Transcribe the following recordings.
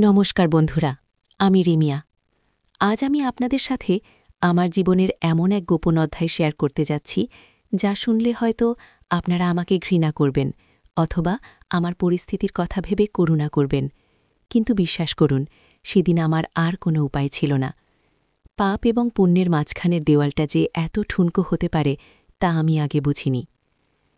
নমস্কার বন্ধুরা, আমি রিমিয়া। আজ আমি আপনাদের সাথে আমার জীবনের এমন এক গোপন অধ্যায় শেয়ার করতে যাচ্ছি যা শুনলে হয়তো আপনারা আমাকে ঘৃণা করবেন অথবা আমার পরিস্থিতির কথা ভেবে করুণা করবেন, কিন্তু বিশ্বাস করুন, সেদিন আমার আর কোনো উপায় ছিল না। পাপ এবং পুণ্যের মাঝখানের দেওয়ালটা যে এত ঠুনকো হতে পারে তা আমি আগে বুঝিনি।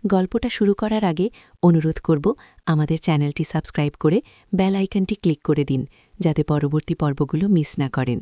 গল্পটা শুরু করার আগে অনুরোধ করব আমাদের চ্যানেলটি সাবস্ক্রাইব করে বেল আইকনটি ক্লিক করে দিন, যাতে পরবর্তী পর্বগুলো মিস না করেন।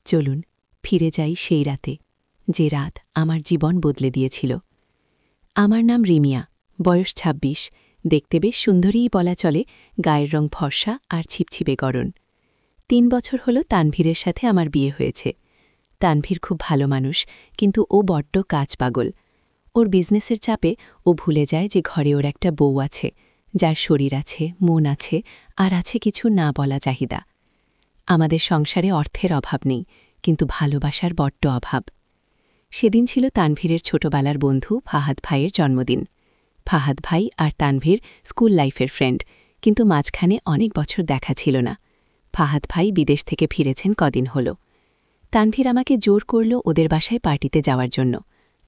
চলুন ফিরে যাই সেই রাতে, যে রাত আমার জীবন বদলে দিয়েছিল। আমার নাম রিমিয়া, বয়স ২৬, দেখতে বেশ সুন্দরীই বলা চলে, গায়ের রং ফর্সা আর ছিপছিপে গরম। ৩ বছর হল তানভীরের সাথে আমার বিয়ে হয়েছে। তানভীর খুব ভালো মানুষ, কিন্তু ও বড্ড কাজ পাগল। ওর বিজনেসের চাপে ও ভুলে যায় যে ঘরে ওর একটা বউ আছে, যার শরীর আছে, মন আছে, আর আছে কিছু না বলা চাহিদা। আমাদের সংসারে অর্থের অভাব নেই, কিন্তু ভালোবাসার বড্ড অভাব। সেদিন ছিল তানভীরের ছোটবেলার বন্ধু ফাহাদ ভাইয়ের জন্মদিন। ফাহাদ ভাই আর তানভীর স্কুল লাইফের ফ্রেন্ড, কিন্তু মাঝখানে অনেক বছর দেখা ছিল না। ফাহাদ ভাই বিদেশ থেকে ফিরেছেন কদিন হল। তানভীর আমাকে জোর করল ওদের বাসায় পার্টিতে যাওয়ার জন্য।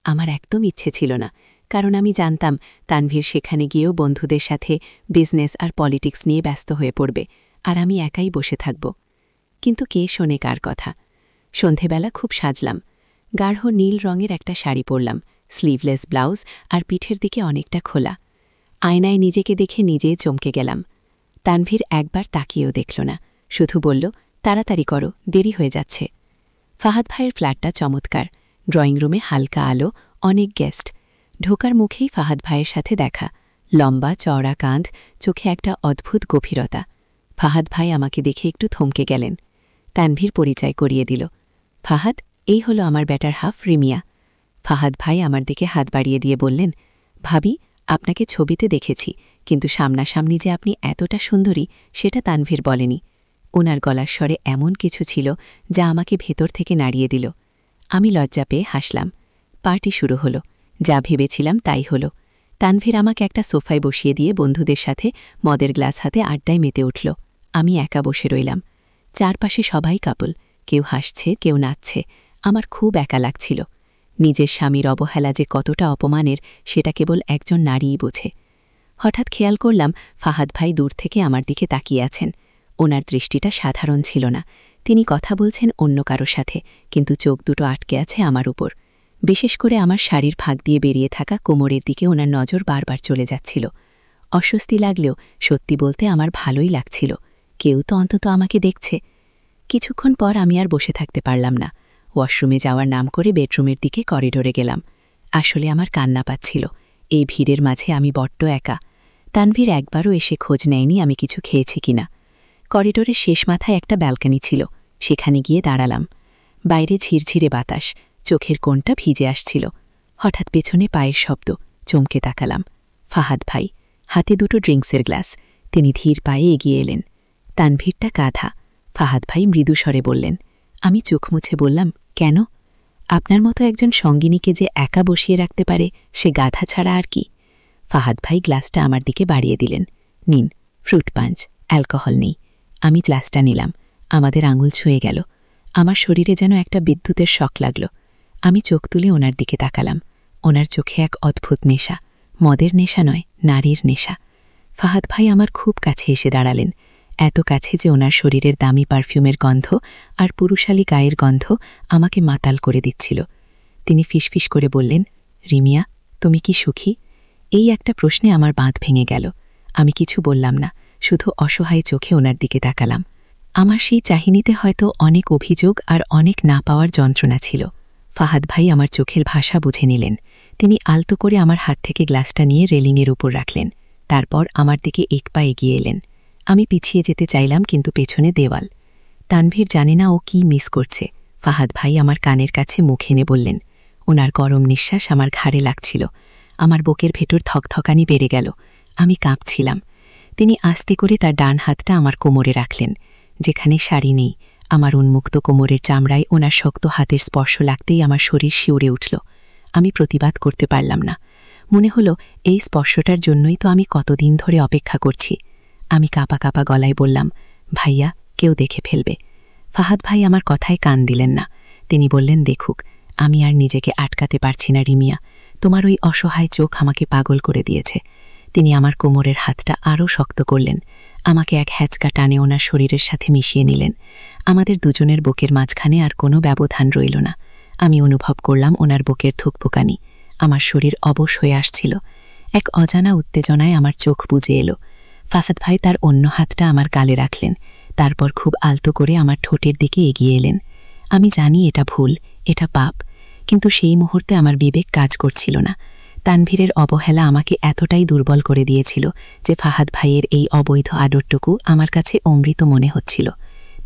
আমার একদম ইচ্ছে ছিল না, কারণ আমি জানতাম তানভীর সেখানে গিয়েও বন্ধুদের সাথে বিজনেস আর পলিটিক্স নিয়ে ব্যস্ত হয়ে পড়বে, আর আমি একাই বসে থাকব। কিন্তু কে শোনে কার কথা। সন্ধেবেলা খুব সাজলাম। গাঢ় নীল রঙের একটা শাড়ি পরলাম, স্লিভলেস ব্লাউজ, আর পিঠের দিকে অনেকটা খোলা। আয়নায় নিজেকে দেখে নিজে চমকে গেলাম। তানভীর একবার তাকিয়েও দেখল না, শুধু বলল, তাড়াতাড়ি করো, দেরি হয়ে যাচ্ছে। ফাহাদ ভাইয়ের ফ্ল্যাটটা চমৎকার। ড্রয়িং রুমে হালকা আলো, অনেক গেস্ট। ঢোকার মুখেই ফাহাদ ভাইয়ের সাথে দেখা। লম্বা চওড়া কাঁধ, চোখে একটা অদ্ভুত গভীরতা। ফাহাদ ভাই আমাকে দেখে একটু থমকে গেলেন। তানভীর পরিচয় করিয়ে দিল। ফাহাদ, এই হলো আমার বেটার হাফ রিমিয়া। ফাহাদ ভাই আমার দিকে হাত বাড়িয়ে দিয়ে বললেন, ভাবি, আপনাকে ছবিতে দেখেছি, কিন্তু সামনাসামনি যে আপনি এতটা সুন্দরী সেটা তানভীর বলেনি। ওনার গলার স্বরে এমন কিছু ছিল যা আমাকে ভেতর থেকে নাড়িয়ে দিল। আমি লজ্জা পেয়ে হাসলাম। পার্টি শুরু হলো। যা ভেবেছিলাম তাই হলো। তানভীর আমাকে একটা সোফায় বসিয়ে দিয়ে বন্ধুদের সাথে মদের গ্লাস হাতে আড্ডায় মেতে উঠল। আমি একা বসে রইলাম। চারপাশে সবাই কাপল, কেউ হাসছে, কেউ নাচছে। আমার খুব একা লাগছিল। নিজের স্বামীর অবহেলা যে কতটা অপমানের সেটা কেবল একজন নারীই বোঝে। হঠাৎ খেয়াল করলাম ফাহাদ ভাই দূর থেকে আমার দিকে তাকিয়ে আছেন। ওনার দৃষ্টিটা সাধারণ ছিল না। তিনি কথা বলছেন অন্য কারো সাথে, কিন্তু চোখ দুটো আটকে আছে আমার উপর। বিশেষ করে আমার শাড়ির ফাঁক দিয়ে বেরিয়ে থাকা কোমরের দিকে ওনার নজর বারবার চলে যাচ্ছিল। অস্বস্তি লাগলেও সত্যি বলতে আমার ভালোই লাগছিল। কেউ তো অন্তত আমাকে দেখছে। কিছুক্ষণ পর আমি আর বসে থাকতে পারলাম না। ওয়াশরুমে যাওয়ার নাম করে বেডরুমের দিকে করিডোরে গেলাম। আসলে আমার কান্না পাচ্ছিল। এই ভিড়ের মাঝে আমি বড্ড একা। তানভীর একবারও এসে খোঁজ নেয়নি আমি কিছু খেয়েছি কিনা। করিডোরের শেষ মাথায় একটা ব্যালকনি ছিল, সেখানে গিয়ে দাঁড়ালাম। বাইরে ঝিরঝিরে বাতাস, চোখের কোণটা ভিজে আসছিল। হঠাৎ পেছনে পায়ের শব্দ, চমকে তাকালাম। ফাহাদ ভাই, হাতে দুটো ড্রিঙ্কসের গ্লাস। তিনি ধীর পায়ে এগিয়ে এলেন। তানভীরটা গাধা। ফাহাদ ভাই মৃদু স্বরে বললেন। আমি চোখ মুছে বললাম, কেন? আপনার মতো একজন সঙ্গিনীকে যে একা বসিয়ে রাখতে পারে সে গাধা ছাড়া আর কি? ফাহাদ ভাই গ্লাসটা আমার দিকে বাড়িয়ে দিলেন। নিন, ফ্রুট পাঞ্চ, অ্যালকোহল নেই। আমি গ্লাসটা নিলাম। আমাদের আঙুল ছুঁয়ে গেল। আমার শরীরে যেন একটা বিদ্যুতের শক লাগল। আমি চোখ তুলে ওনার দিকে তাকালাম। ওনার চোখে এক অদ্ভুত নেশা। মদের নেশা নয়, নারীর নেশা। ফাহাদ ভাই আমার খুব কাছে এসে দাঁড়ালেন, এত কাছে যে ওনার শরীরের দামি পারফিউমের গন্ধ আর পুরুষালী গায়ের গন্ধ আমাকে মাতাল করে দিচ্ছিল। তিনি ফিসফিস করে বললেন, রিমিয়া, তুমি কি সুখী? এই একটা প্রশ্নে আমার বাঁধ ভেঙে গেল। আমি কিছু বললাম না, শুধু অসহায় চোখে ওনার দিকে তাকালাম। আমার সেই চাহিনিতে হয়তো অনেক অভিযোগ আর অনেক না পাওয়ার যন্ত্রণা ছিল। ফাহাদ ভাই আমার চোখের ভাষা বুঝে নিলেন। তিনি আলতো করে আমার হাত থেকে গ্লাসটা নিয়ে রেলিংয়ের উপর রাখলেন। তারপর আমার দিকে এক পা এগিয়ে এলেন। আমি পিছিয়ে যেতে চাইলাম, কিন্তু পেছনে দেওয়াল। তানভীর জানে না ও কি মিস করছে। ফাহাদ ভাই আমার কানের কাছে মুখ এনে বললেন। ওনার গরম নিঃশ্বাস আমার ঘাড়ে লাগছিল। আমার বুকের ভেতর থকথকানি বেড়ে গেল। আমি কাঁপছিলাম। তিনি আস্তে করে তার ডান হাতটা আমার কোমরে রাখলেন। যেখানে শাড়ি নেই, আমার উন্মুক্ত কোমরের চামড়ায় ওনার শক্ত হাতের স্পর্শ লাগতেই আমার শরীর শিউরে উঠল। আমি প্রতিবাদ করতে পারলাম না। মনে হলো এই স্পর্শটার জন্যই তো আমি কতদিন ধরে অপেক্ষা করছি। আমি কাঁপা কাঁপা গলায় বললাম, ভাইয়া, কেউ দেখে ফেলবে। ফাহাদ ভাই আমার কথায় কান দিলেন না। তিনি বললেন, দেখুক, আমি আর নিজেকে আটকাতে পারছি না রিমিয়া, তোমার ওই অসহায় চোখ আমাকে পাগল করে দিয়েছে। তিনি আমার কোমরের হাতটা আরও শক্ত করলেন, আমাকে এক হ্যাচকা টানে ওনার শরীরের সাথে মিশিয়ে নিলেন। আমাদের দুজনের বুকের মাঝখানে আর কোনো ব্যবধান রইল না। আমি অনুভব করলাম ওনার বুকের থুকপোকানি। আমার শরীর অবশ হয়ে আসছিল। এক অজানা উত্তেজনায় আমার চোখ বুজে এলো। ফাসাদ ভাই তার অন্য হাতটা আমার গালে রাখলেন, তারপর খুব আলতো করে আমার ঠোঁটের দিকে এগিয়ে এলেন। আমি জানি এটা ভুল, এটা পাপ, কিন্তু সেই মুহূর্তে আমার বিবেক কাজ করছিল না। তানভীরের অবহেলা আমাকে এতটাই দুর্বল করে দিয়েছিল যে ফাহাদ ভাইয়ের এই অবৈধ আদরটুকু আমার কাছে অমৃত মনে হচ্ছিল।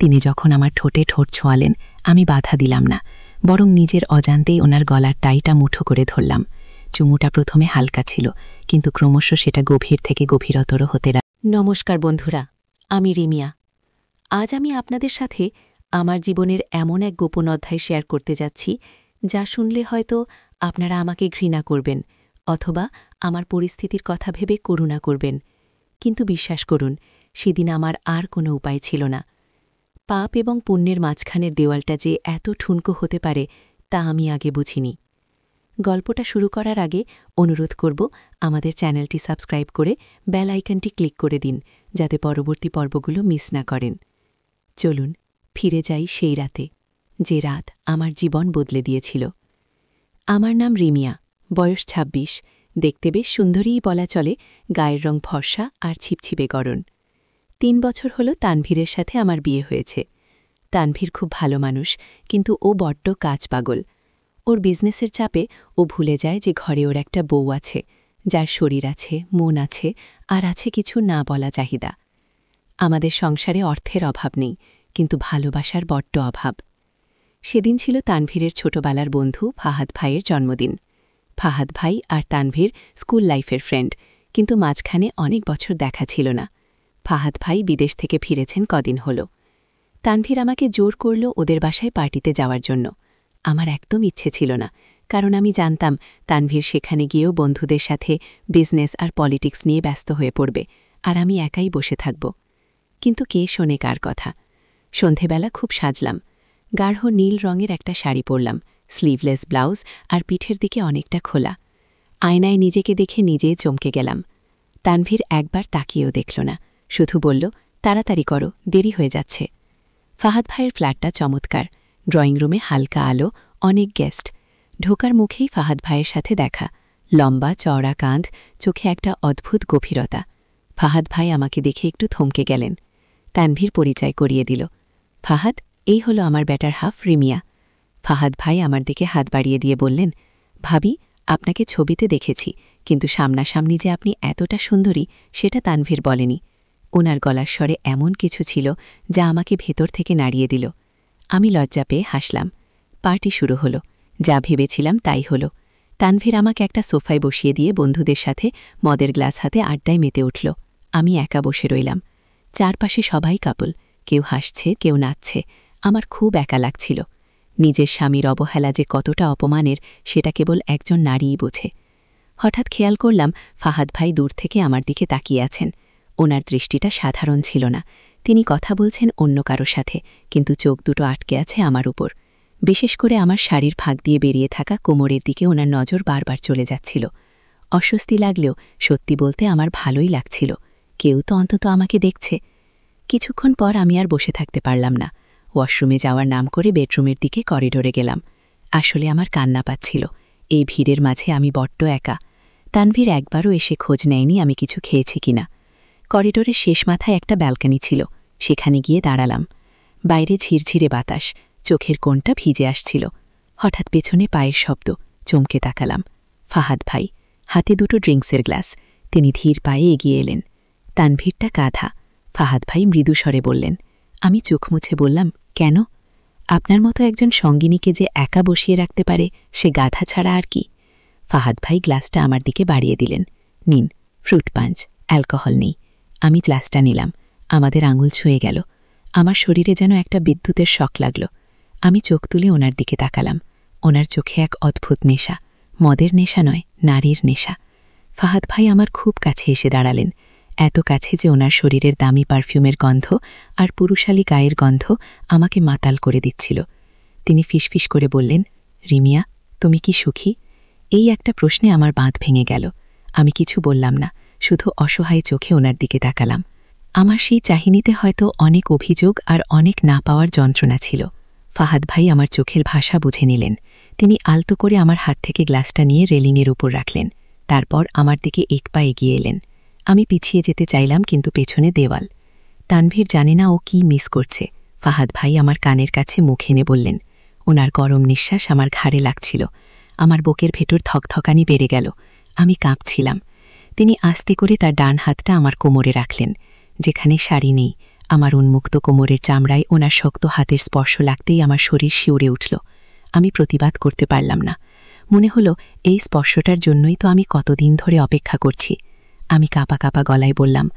তিনি যখন আমার ঠোঁটে ঠোঁট ছোঁয়ালেন, আমি বাধা দিলাম না, বরং নিজের অজান্তেই ওনার গলার টাইটা মুঠো করে ধরলাম। চুমুটা প্রথমে হালকা ছিল, কিন্তু ক্রমশ সেটা গভীর থেকে গভীরতর হতে নমস্কার বন্ধুরা, আমি রিমিয়া। আজ আমি আপনাদের সাথে আমার জীবনের এমন এক গোপন অধ্যায় শেয়ার করতে যাচ্ছি যা শুনলে হয়তো আপনারা আমাকে ঘৃণা করবেন অথবা আমার পরিস্থিতির কথা ভেবে করুণা করবেন, কিন্তু বিশ্বাস করুন, সেদিন আমার আর কোনো উপায় ছিল না। পাপ এবং পুণ্যের মাঝখানের দেওয়ালটা যে এত ঠুনকো হতে পারে তা আমি আগে বুঝিনি। গল্পটা শুরু করার আগে অনুরোধ করব, আমাদের চ্যানেলটি সাবস্ক্রাইব করে বেল আইকনটি ক্লিক করে দিন, যাতে পরবর্তী পর্বগুলো মিস না করেন। চলুন ফিরে যাই সেই রাতে, যে রাত আমার জীবন বদলে দিয়েছিল। আমার নাম রিমিয়া, বয়স ২৬, দেখতে বেশ সুন্দরীই বলা চলে, গায়ের রং ফর্সা আর ছিপছিপে গড়ন। ৩ বছর হল তানভীরের সাথে আমার বিয়ে হয়েছে। তানভীর খুব ভালো মানুষ, কিন্তু ও বড্ড কাজ পাগল। ওর বিজনেসের চাপে ও ভুলে যায় যে ঘরে ওর একটা বউ আছে, যার শরীর আছে, মন আছে, আর আছে কিছু না বলা চাহিদা। আমাদের সংসারে অর্থের অভাব নেই, কিন্তু ভালোবাসার বড্ড অভাব। সেদিন ছিল তানভীরের ছোটবেলার বন্ধু ফাহাদ ভাইয়ের জন্মদিন। ফাহাদ ভাই আর তানভীর স্কুল লাইফের ফ্রেন্ড, কিন্তু মাঝখানে অনেক বছর দেখা ছিল না। ফাহাদ ভাই বিদেশ থেকে ফিরেছেন কদিন হল। তানভীর আমাকে জোর করল ওদের বাসায় পার্টিতে যাওয়ার জন্য। আমার একদম ইচ্ছে ছিল না, কারণ আমি জানতাম তানভীর সেখানে গিয়েও বন্ধুদের সাথে বিজনেস আর পলিটিক্স নিয়ে ব্যস্ত হয়ে পড়বে, আর আমি একাই বসে থাকব। কিন্তু কে শোনে কার কথা। সন্ধেবেলা খুব সাজলাম। গাঢ় নীল রঙের একটা শাড়ি পরলাম, স্লিভলেস ব্লাউজ, আর পিঠের দিকে অনেকটা খোলা। আয়নায় নিজেকে দেখে নিজেই চমকে গেলাম। তানভীর একবার তাকিয়েও দেখল না, শুধু বলল, তাড়াতাড়ি করো, দেরি হয়ে যাচ্ছে। ফাহাদ ভাইয়ের ফ্ল্যাটটা চমৎকার। ড্রয়িং রুমে হালকা আলো, অনেক গেস্ট। ঢোকার মুখেই ফাহাদ ভাইয়ের সাথে দেখা। লম্বা চওড়া কাঁধ, চোখে একটা অদ্ভুত গভীরতা। ফাহাদ ভাই আমাকে দেখে একটু থমকে গেলেন। তানভীর পরিচয় করিয়ে দিল। ফাহাদ, এই হলো আমার বেটার হাফ রিমিয়া। ফাহাদ ভাই আমার দিকে হাত বাড়িয়ে দিয়ে বললেন, ভাবি, আপনাকে ছবিতে দেখেছি, কিন্তু সামনাসামনি যে আপনি এতটা সুন্দরী সেটা তানভীর বলেনি। ওনার গলার স্বরে এমন কিছু ছিল যা আমাকে ভেতর থেকে নাড়িয়ে দিল। আমি লজ্জা পেয়ে হাসলাম। পার্টি শুরু হলো। যা ভেবেছিলাম তাই হলো। তানভীর আমাকে একটা সোফায় বসিয়ে দিয়ে বন্ধুদের সাথে মদের গ্লাস হাতে আড্ডায় মেতে উঠল। আমি একা বসে রইলাম। চারপাশে সবাই কাপল, কেউ হাসছে, কেউ নাচছে। আমার খুব একা লাগছিল। নিজের স্বামীর অবহেলা যে কতটা অপমানের সেটা কেবল একজন নারীই বোঝে। হঠাৎ খেয়াল করলাম ফাহাদ ভাই দূর থেকে আমার দিকে তাকিয়ে আছেন। ওনার দৃষ্টিটা সাধারণ ছিল না। তিনি কথা বলছেন অন্য কারো সাথে, কিন্তু চোখ দুটো আটকে আছে আমার উপর। বিশেষ করে আমার শাড়ির ফাঁক দিয়ে বেরিয়ে থাকা কোমরের দিকে ওনার নজর বারবার চলে যাচ্ছিল। অস্বস্তি লাগলেও সত্যি বলতে আমার ভালোই লাগছিল। কেউ তো অন্তত আমাকে দেখছে। কিছুক্ষণ পর আমি আর বসে থাকতে পারলাম না। ওয়াশরুমে যাওয়ার নাম করে বেডরুমের দিকে করিডোরে গেলাম। আসলে আমার কান্না পাচ্ছিল। এই ভিড়ের মাঝে আমি বড্ড একা। তানভীর একবারও এসে খোঁজ নেয়নি আমি কিছু খেয়েছি কিনা। করিডোরের শেষ মাথায় একটা ব্যালকনি ছিল, সেখানে গিয়ে দাঁড়ালাম। বাইরে ঝিরঝিরে বাতাস, চোখের কোণটা ভিজে আসছিল। হঠাৎ পেছনে পায়ের শব্দ, চমকে তাকালাম। ফাহাদ ভাই, হাতে দুটো ড্রিঙ্কসের গ্লাস। তিনি ধীর পায়ে এগিয়ে এলেন। তানভীরটা গাধা। ফাহাদ ভাই মৃদু স্বরে বললেন। আমি চোখ মুছে বললাম, কেন? আপনার মতো একজন সঙ্গিনীকে যে একা বসিয়ে রাখতে পারে সে গাধা ছাড়া আর কি? ফাহাদ ভাই গ্লাসটা আমার দিকে বাড়িয়ে দিলেন। নিন, ফ্রুট পাঞ্চ, অ্যালকোহল নেই। আমি গ্লাসটা নিলাম। আমাদের আঙুল ছুঁয়ে গেল। আমার শরীরে যেন একটা বিদ্যুতের শক লাগল। আমি চোখ তুলে ওনার দিকে তাকালাম। ওনার চোখে এক অদ্ভুত নেশা, মদের নেশা নয়, নারীর নেশা। ফাহাদ ভাই আমার খুব কাছে এসে দাঁড়ালেন। এত কাছে যে ওনার শরীরের দামি পারফিউমের গন্ধ আর পুরুষালী গায়ের গন্ধ আমাকে মাতাল করে দিচ্ছিল। তিনি ফিসফিস করে বললেন, রিমিয়া, তুমি কি সুখী? এই একটা প্রশ্নে আমার বাঁধ ভেঙে গেল। আমি কিছু বললাম না, শুধু অসহায় চোখে ওনার দিকে তাকালাম। আমার সেই চাহিনিতে হয়তো অনেক অভিযোগ আর অনেক না পাওয়ার যন্ত্রণা ছিল। ফাহাদ ভাই আমার চোখের ভাষা বুঝে নিলেন। তিনি আলতো করে আমার হাত থেকে গ্লাসটা নিয়ে রেলিংয়ের উপর রাখলেন। তারপর আমার দিকে এক পা এগিয়ে এলেন। আমি পিছিয়ে যেতে চাইলাম, কিন্তু পেছনে দেওয়াল। তানভীর জানে না ও কি মিস করছে। ফাহাদ ভাই আমার কানের কাছে মুখ এনে বললেন। ওনার গরম নিঃশ্বাস আমার ঘাড়ে লাগছিল। আমার বুকের ভেতর থকথকানি বেড়ে গেল। আমি কাঁপছিলাম। তিনি আস্তে করে তার ডান হাতটা আমার কোমরে রাখলেন। যেখানে শাড়ি নেই, আমার উন্মুক্ত কোমরের চামড়ায় ওনার শক্ত হাতের স্পর্শ লাগতেই আমার শরীর শিউরে উঠল। আমি প্রতিবাদ করতে পারলাম না। মনে হলো এই স্পর্শটার জন্যই তো আমি কতদিন ধরে অপেক্ষা করছি। আমি কাঁপা কাঁপা গলায় বললাম,